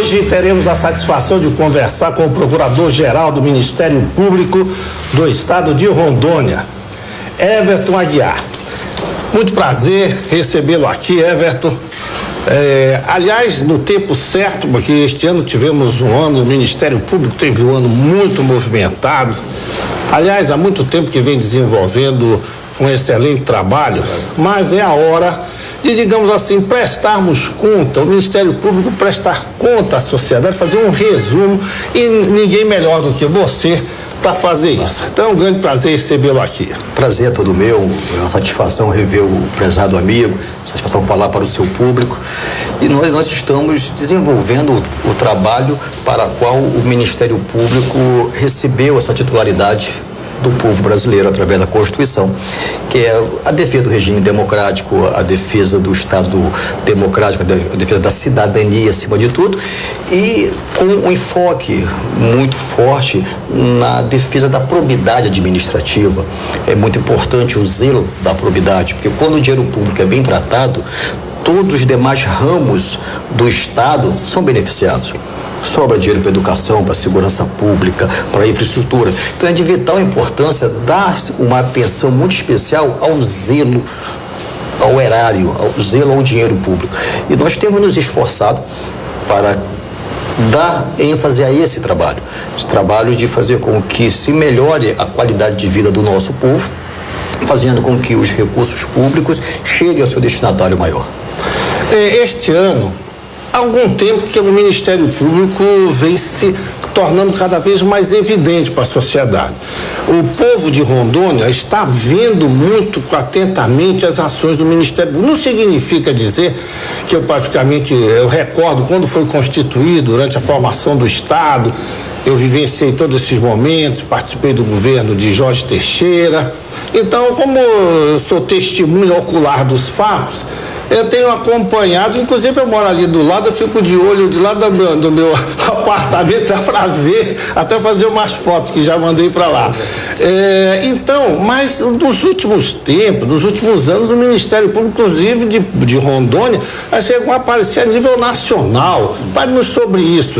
Hoje teremos a satisfação de conversar com o Procurador-Geral do Ministério Público do Estado de Rondônia, Everton Aguiar. Muito prazer recebê-lo aqui, Everton. Aliás, no tempo certo, porque este ano tivemos um ano, o Ministério Público teve um ano muito movimentado. Aliás, há muito tempo que vem desenvolvendo um excelente trabalho, mas é a hora de, digamos assim, prestarmos conta, o Ministério Público prestar conta à sociedade, fazer um resumo, e ninguém melhor do que você para fazer isso. Então é um grande prazer recebê-lo aqui. Prazer é todo meu, é uma satisfação rever o prezado amigo, satisfação falar para o seu público, e nós estamos desenvolvendo o trabalho para o qual o Ministério Público recebeu essa titularidade do povo brasileiro através da Constituição, que é a defesa do regime democrático, a defesa do Estado democrático, a defesa da cidadania acima de tudo, e com um enfoque muito forte na defesa da probidade administrativa. É muito importante o zelo da probidade, porque quando o dinheiro público é bem tratado, todos os demais ramos do Estado são beneficiados. Sobra dinheiro para educação, para segurança pública, para infraestrutura. Então é de vital importância dar uma atenção muito especial ao zelo, ao erário, ao zelo ao dinheiro público. E nós temos nos esforçado para dar ênfase a esse trabalho de fazer com que se melhore a qualidade de vida do nosso povo, fazendo com que os recursos públicos cheguem ao seu destinatário maior. Este ano, há algum tempo que o Ministério Público vem se tornando cada vez mais evidente para a sociedade. O povo de Rondônia está vendo muito atentamente as ações do Ministério Público. Não significa dizer que eu recordo quando foi constituído, durante a formação do Estado, eu vivenciei todos esses momentos, participei do governo de Jorge Teixeira. Então, como eu sou testemunho ocular dos fatos, eu tenho acompanhado, inclusive eu moro ali do lado, eu fico de olho de lá do meu apartamento para ver, até fazer umas fotos que já mandei para lá. Então, mas nos últimos tempos, nos últimos anos, o Ministério Público, inclusive de Rondônia, chegou a aparecer a nível nacional. Fale-nos sobre isso.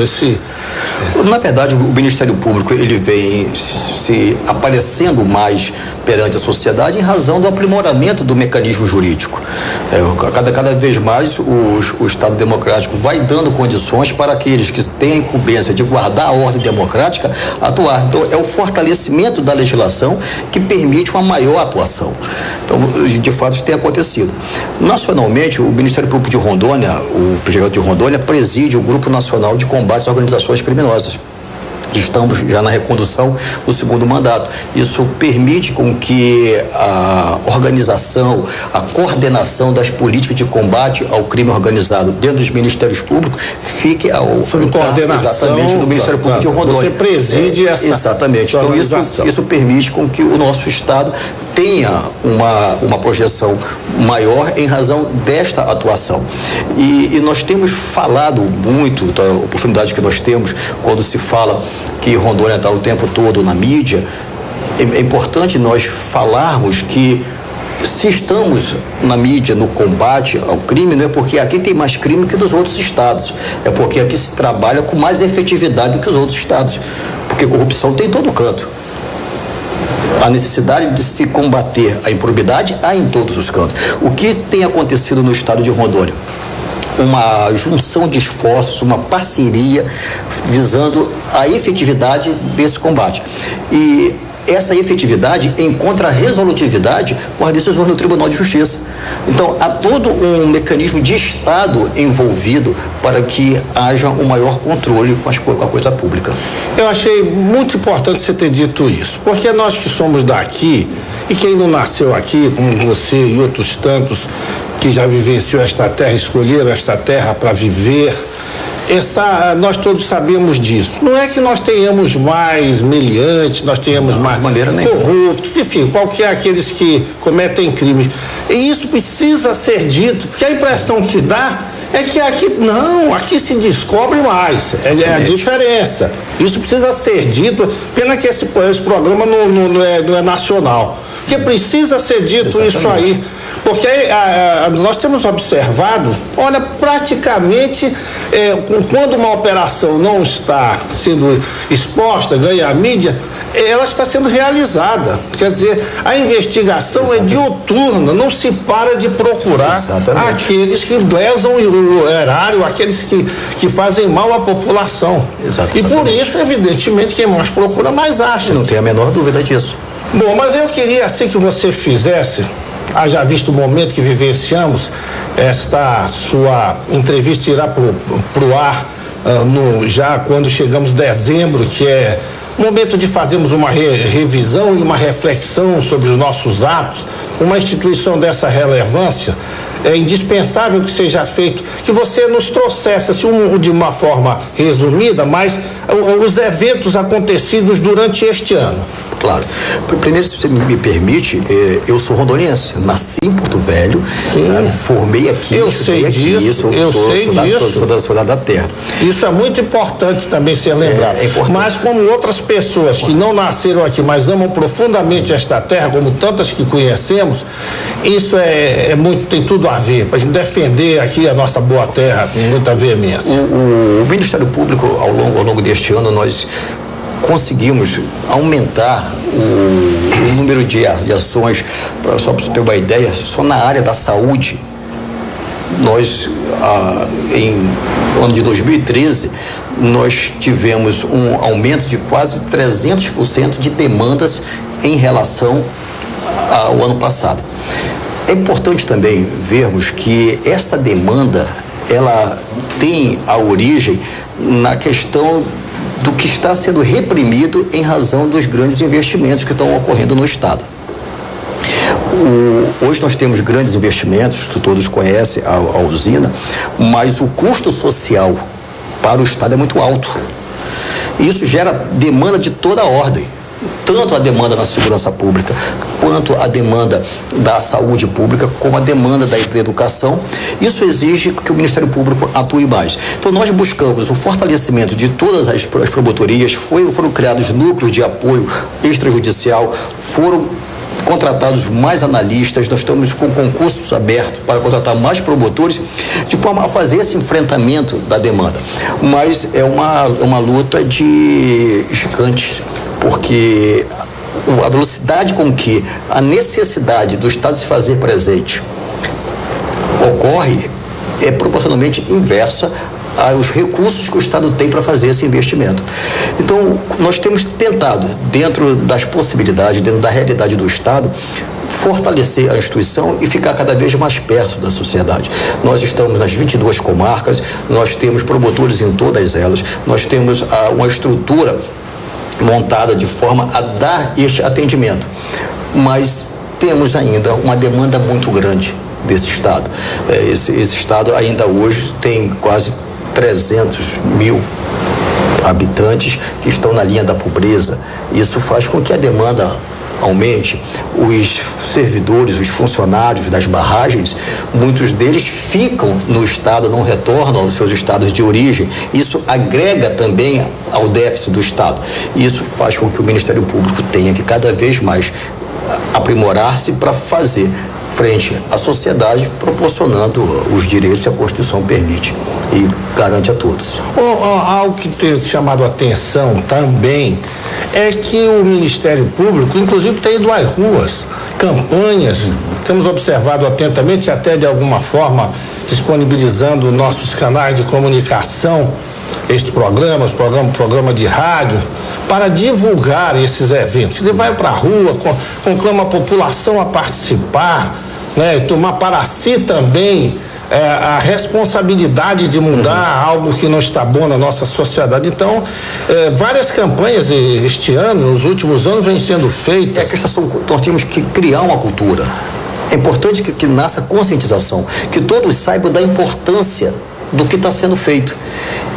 Na verdade, o Ministério Público ele vem se aparecendo mais perante a sociedade em razão do aprimoramento do mecanismo jurídico. Cada vez mais o Estado democrático vai dando condições para aqueles que têm a incumbência de guardar a ordem democrática atuar. Então, é o fortalecimento da legislação que permite uma maior atuação. Então, de fato, isso tem acontecido. Nacionalmente, o Ministério Público de Rondônia, o PGJ de Rondônia, preside o Grupo Nacional de Combate às Organizações Criminosas. Estamos já na recondução do segundo mandato. Isso permite com que a organização, a coordenação das políticas de combate ao crime organizado dentro dos ministérios públicos fique sob coordenação exatamente do Ministério Público de Rondônia. Você preside essa exatamente. Então isso permite com que o nosso Estado tenha uma projeção maior em razão desta atuação. E nós temos falado muito, da oportunidade que nós temos quando se fala que Rondônia está o tempo todo na mídia. É importante nós falarmos que se estamos na mídia no combate ao crime, não é porque aqui tem mais crime que nos outros estados, é porque aqui se trabalha com mais efetividade do que os outros estados, porque corrupção tem em todo canto. A necessidade de se combater a improbidade há em todos os cantos. O que tem acontecido no estado de Rondônia? Uma junção de esforços, uma parceria visando a efetividade desse combate. E essa efetividade encontra resolutividade com as decisões do Tribunal de Justiça. Então, há todo um mecanismo de Estado envolvido para que haja um maior controle com a coisa pública. Eu achei muito importante você ter dito isso, porque nós que somos daqui, e quem não nasceu aqui, como você e outros tantos que já vivenciou esta terra, escolheram esta terra para viver, nós todos sabemos disso. Não é que nós tenhamos mais meliantes, nós tenhamos mais corruptos, enfim, qualquer aqueles que cometem crimes. E isso precisa ser dito, porque a impressão que dá é que aqui se descobre mais. É a diferença. Isso precisa ser dito. Pena que esse programa não é nacional. Porque precisa ser dito. Exatamente. Isso aí. Porque nós temos observado, olha, praticamente quando uma operação não está sendo exposta, ganha a mídia, ela está sendo realizada. Quer dizer, a investigação é diuturna, não se para de procurar aqueles que lesam o erário, aqueles que fazem mal à população. E por isso, evidentemente, quem mais procura, mais acha. Não tem a menor dúvida disso. Bom, mas eu queria assim que você fizesse, haja visto o momento que vivenciamos, esta sua entrevista irá pro ar já quando chegamos em dezembro, que é momento de fazermos uma revisão e uma reflexão sobre os nossos atos. Uma instituição dessa relevância, é indispensável que seja feito, que você nos trouxesse assim, de uma forma resumida, mas os eventos acontecidos durante este ano. Claro. Primeiro, se você me permite, eu sou rondoniense, nasci em Porto Velho, formei aqui, eu sei disso, sou da terra. Isso é muito importante também ser lembrado. Mas como outras pessoas que não nasceram aqui, mas amam profundamente esta terra, como tantas que conhecemos, isso tem tudo a ver, para a gente defender aqui a nossa boa terra com muita veemência. O Ministério Público, ao longo deste ano, nós conseguimos aumentar o número de ações, só para você ter uma ideia, só na área da saúde, nós, em ano de 2013, nós tivemos um aumento de quase 300% de demandas em relação ao ano passado. É importante também vermos que esta demanda, ela tem a origem na questão do que está sendo reprimido em razão dos grandes investimentos que estão ocorrendo no Estado. Hoje nós temos grandes investimentos, todos conhecem a usina, mas o custo social para o Estado é muito alto. Isso gera demanda de toda a ordem. Tanto a demanda na segurança pública, quanto a demanda da saúde pública, como a demanda da educação. Isso exige que o Ministério Público atue mais. Então, nós buscamos o fortalecimento de todas as promotorias, foram criados núcleos de apoio extrajudicial, foram contratados mais analistas, nós estamos com concursos abertos para contratar mais promotores, de forma a fazer esse enfrentamento da demanda. Mas é uma luta de gigantes, porque a velocidade com que a necessidade do Estado se fazer presente ocorre é proporcionalmente inversa aos recursos que o Estado tem para fazer esse investimento. Então, nós temos tentado, dentro das possibilidades, dentro da realidade do Estado, fortalecer a instituição e ficar cada vez mais perto da sociedade. Nós estamos nas 22 comarcas, nós temos promotores em todas elas, nós temos uma estrutura montada de forma a dar este atendimento, mas temos ainda uma demanda muito grande desse Estado. Esse Estado ainda hoje tem quase 300 mil habitantes que estão na linha da pobreza. Isso faz com que a demanda aumente. Os servidores, os funcionários das barragens, muitos deles ficam no Estado, não retornam aos seus estados de origem. Isso agrega também ao déficit do Estado. Isso faz com que o Ministério Público tenha que cada vez mais aprimorar-se para fazer frente à sociedade, proporcionando os direitos que a Constituição permite e garante a todos. Algo que tem chamado a atenção também é que o Ministério Público, inclusive, tem ido às ruas, campanhas, temos observado atentamente, até de alguma forma disponibilizando nossos canais de comunicação, estes programas, programa de rádio, para divulgar esses eventos. Ele vai para a rua, conclama a população a participar, né? Tomar para si também a responsabilidade de mudar algo que não está bom na nossa sociedade. Então, várias campanhas este ano, nos últimos anos, vêm sendo feitas. Nós temos que criar uma cultura. É importante que nasça conscientização, que todos saibam da importância do que está sendo feito.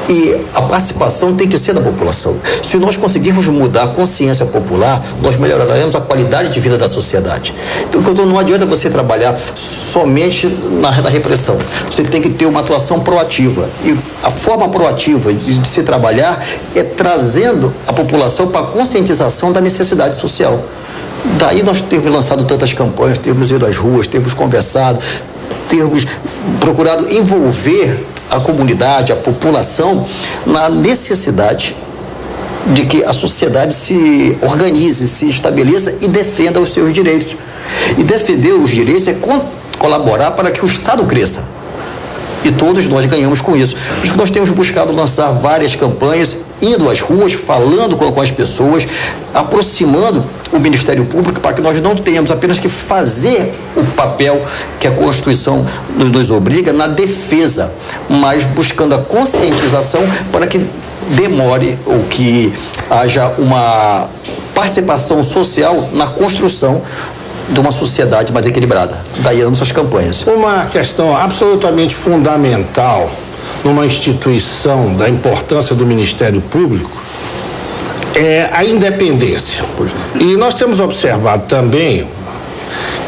E a participação tem que ser da população. Se nós conseguirmos mudar a consciência popular, nós melhoraremos a qualidade de vida da sociedade. Então, não adianta você trabalhar somente na repressão. Você tem que ter uma atuação proativa. E a forma proativa de se trabalhar é trazendo a população para a conscientização da necessidade social. Daí nós temos lançado tantas campanhas, temos ido às ruas, temos conversado, termos procurado envolver a comunidade, a população, na necessidade de que a sociedade se organize, se estabeleça e defenda os seus direitos. E defender os direitos é colaborar para que o Estado cresça. E todos nós ganhamos com isso. Por isso que nós temos buscado lançar várias campanhas, indo às ruas, falando com as pessoas, aproximando o Ministério Público, para que nós não tenhamos apenas que fazer o papel que a Constituição nos obriga na defesa, mas buscando a conscientização para que demore ou que haja uma participação social na construção de uma sociedade mais equilibrada. Daí as nossas campanhas. Uma questão absolutamente fundamental numa instituição da importância do Ministério Público é a independência. E nós temos observado também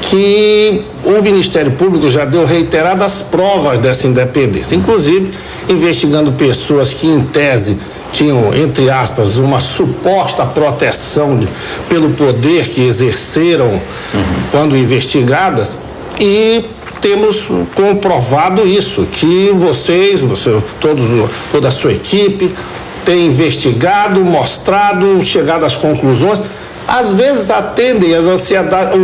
que o Ministério Público já deu reiteradas provas dessa independência, inclusive investigando pessoas que, em tese, tinham, entre aspas, uma suposta proteção pelo poder que exerceram quando investigadas, e temos comprovado isso, que toda a sua equipe tem investigado, mostrado, chegado às conclusões. Às vezes atendem às ansiedades,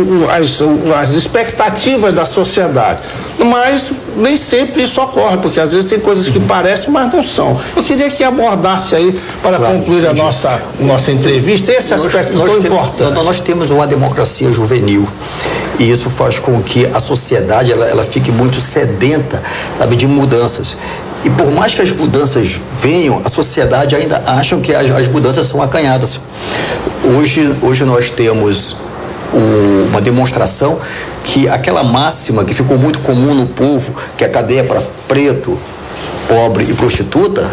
as expectativas da sociedade, mas nem sempre isso ocorre, porque às vezes tem coisas que parecem, mas não são. Eu queria que abordasse aí, para concluir a nossa entrevista, esse aspecto tão importante. Nós temos uma democracia juvenil, e isso faz com que a sociedade ela fique muito sedenta, sabe, de mudanças. E por mais que as mudanças venham, a sociedade ainda acha que as mudanças são acanhadas. Hoje nós temos uma demonstração que aquela máxima que ficou muito comum no povo, que a cadeia é para preto, pobre e prostituta,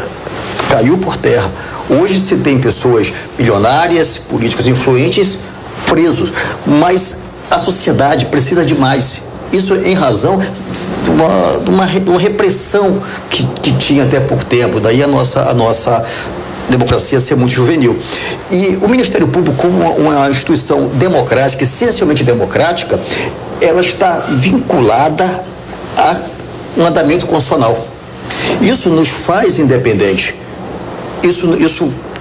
caiu por terra. Hoje se tem pessoas milionárias, políticos influentes, presos, mas a sociedade precisa de mais. Isso em razão de uma repressão que tinha até pouco tempo. Daí a nossa democracia ser muito juvenil. E o Ministério Público, como uma instituição democrática, essencialmente democrática, ela está vinculada a um andamento constitucional. Isso nos faz independente. Isso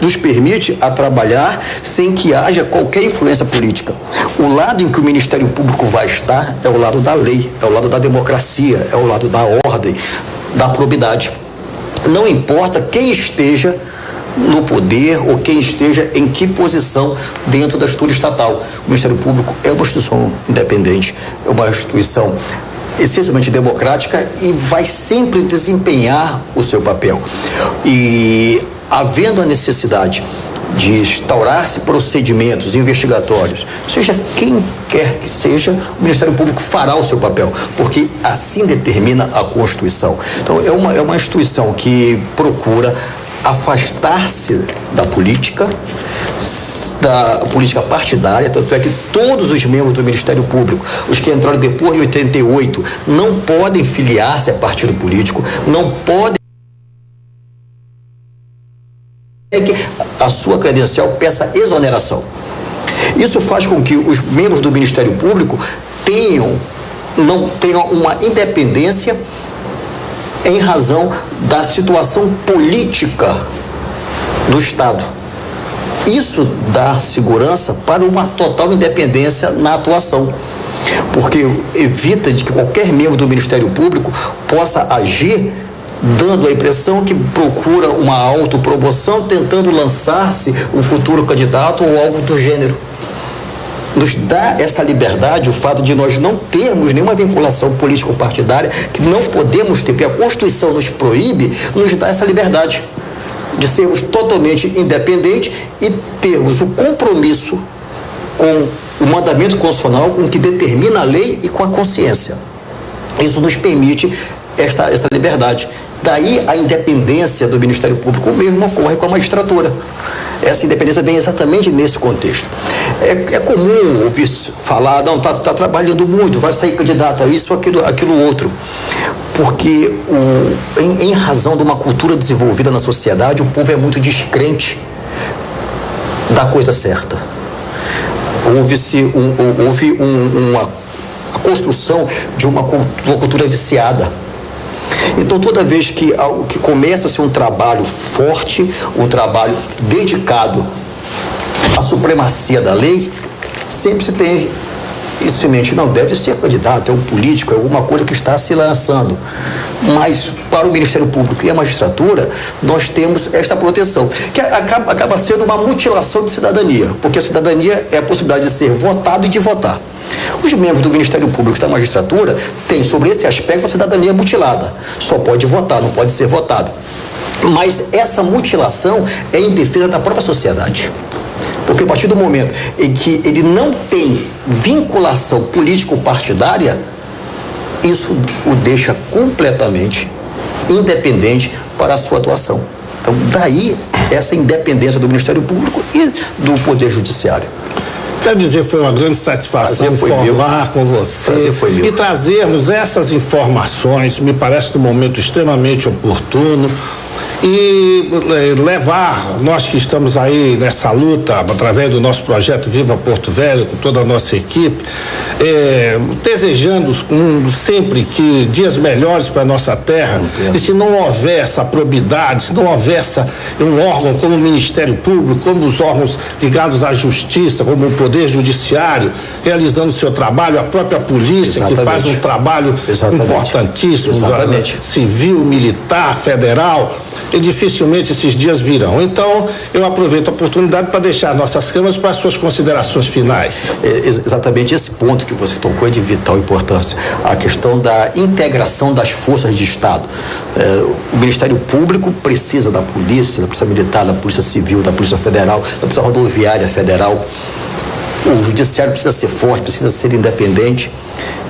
nos permite a trabalhar sem que haja qualquer influência política. O lado em que o Ministério Público vai estar é o lado da lei, é o lado da democracia, é o lado da ordem, da probidade. Não importa quem esteja no poder ou quem esteja em que posição dentro da estrutura estatal. O Ministério Público é uma instituição independente, é uma instituição essencialmente democrática e vai sempre desempenhar o seu papel. E havendo a necessidade de instaurar-se procedimentos investigatórios, seja quem quer que seja, o Ministério Público fará o seu papel, porque assim determina a Constituição. Então, é uma instituição que procura afastar-se da política partidária, tanto é que todos os membros do Ministério Público, os que entraram depois de 88, não podem filiar-se a partido político, não podem que a sua credencial peça exoneração. Isso faz com que os membros do Ministério Público não tenham uma independência em razão da situação política do Estado. Isso dá segurança para uma total independência na atuação, porque evita de que qualquer membro do Ministério Público possa agir dando a impressão que procura uma autopromoção, tentando lançar-se um futuro candidato ou algo do gênero. Nos dá essa liberdade o fato de nós não termos nenhuma vinculação político-partidária, que não podemos ter, porque a Constituição nos proíbe, nos dá essa liberdade de sermos totalmente independentes e termos o compromisso com o mandamento constitucional, com o que determina a lei e com a consciência. Isso nos permite esta liberdade. Daí a independência do Ministério Público, o mesmo ocorre com a magistratura. Essa independência vem exatamente nesse contexto. É comum ouvir falar, não, tá trabalhando muito, vai sair candidato a isso, aquilo outro. Porque em razão de uma cultura desenvolvida na sociedade, o povo é muito descrente da coisa certa. Houve a construção de uma cultura viciada. Então, toda vez que começa-se um trabalho forte, um trabalho dedicado à supremacia da lei, sempre se tem isso em mente. Não, deve ser candidato, é um político, é alguma coisa que está se lançando. Mas, para o Ministério Público e a magistratura, nós temos esta proteção, que acaba sendo uma mutilação de cidadania, porque a cidadania é a possibilidade de ser votado e de votar. Os membros do Ministério Público e da magistratura têm, sobre esse aspecto, a cidadania mutilada. Só pode votar, não pode ser votado. Mas essa mutilação é em defesa da própria sociedade. Porque a partir do momento em que ele não tem vinculação político-partidária, isso o deixa completamente independente para a sua atuação. Então, daí essa independência do Ministério Público e do Poder Judiciário. Quero dizer, foi uma grande satisfação falar com você e trazermos essas informações, me parece num momento extremamente oportuno, e levar, nós que estamos aí nessa luta, através do nosso projeto Viva Porto Velho, com toda a nossa equipe, desejando sempre que dias melhores para a nossa terra, e se não houver essa probidade, se não houver um órgão como o Ministério Público, como os órgãos ligados à Justiça, como o Poder Judiciário, realizando o seu trabalho, a própria polícia, que faz um trabalho importantíssimo, civil, militar, federal, e dificilmente esses dias virão. Então, eu aproveito a oportunidade para deixar nossas câmaras para as suas considerações finais. Exatamente esse ponto que você tocou é de vital importância. A questão da integração das forças de Estado. O Ministério Público precisa da polícia, da polícia militar, da polícia civil, da polícia federal, da polícia rodoviária federal. O judiciário precisa ser forte, precisa ser independente,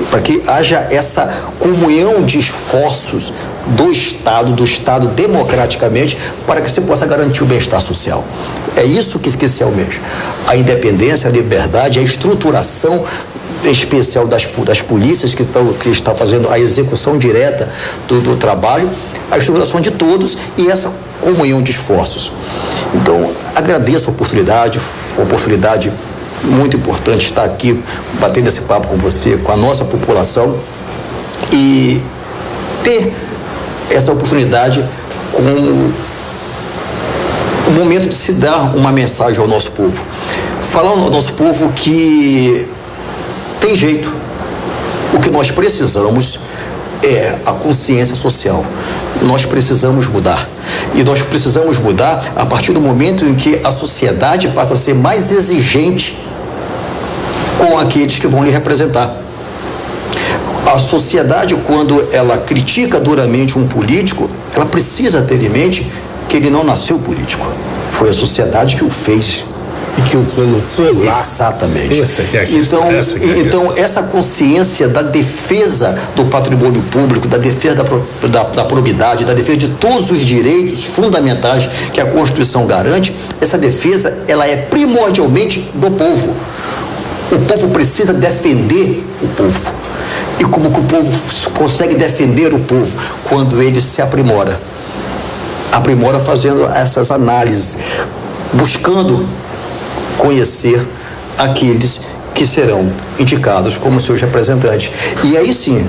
para que haja essa comunhão de esforços do Estado democraticamente, para que se possa garantir o bem-estar social. É isso que se almeja. A independência, a liberdade, a estruturação especial das polícias que estão fazendo a execução direta do trabalho, a estruturação de todos e essa comunhão de esforços. Então, agradeço a oportunidade, muito importante estar aqui batendo esse papo com você, com a nossa população, e ter essa oportunidade com o momento de se dar uma mensagem ao nosso povo. Falar ao nosso povo que tem jeito. O que nós precisamos é a consciência social. Nós precisamos mudar. E nós precisamos mudar a partir do momento em que a sociedade passa a ser mais exigente com aqueles que vão lhe representar. A sociedade, quando ela critica duramente um político, ela precisa ter em mente que ele não nasceu político. Foi a sociedade que o fez. E que o colocou lá. Exatamente. Então, essa consciência da defesa do patrimônio público, da defesa da probidade, da defesa de todos os direitos fundamentais que a Constituição garante, essa defesa, ela é primordialmente do povo. O povo precisa defender o povo. E como que o povo consegue defender o povo? Quando ele se aprimora. Aprimora fazendo essas análises, buscando conhecer aqueles que serão indicados como seus representantes. E aí sim,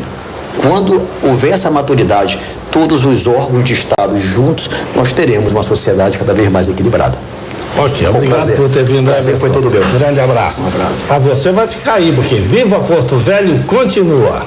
quando houver essa maturidade, todos os órgãos de Estado juntos, nós teremos uma sociedade cada vez mais equilibrada. Ok, obrigado por ter vindo. Prazer foi todo meu. Grande abraço. Um abraço. A você vai ficar aí, porque Viva Porto Velho continua.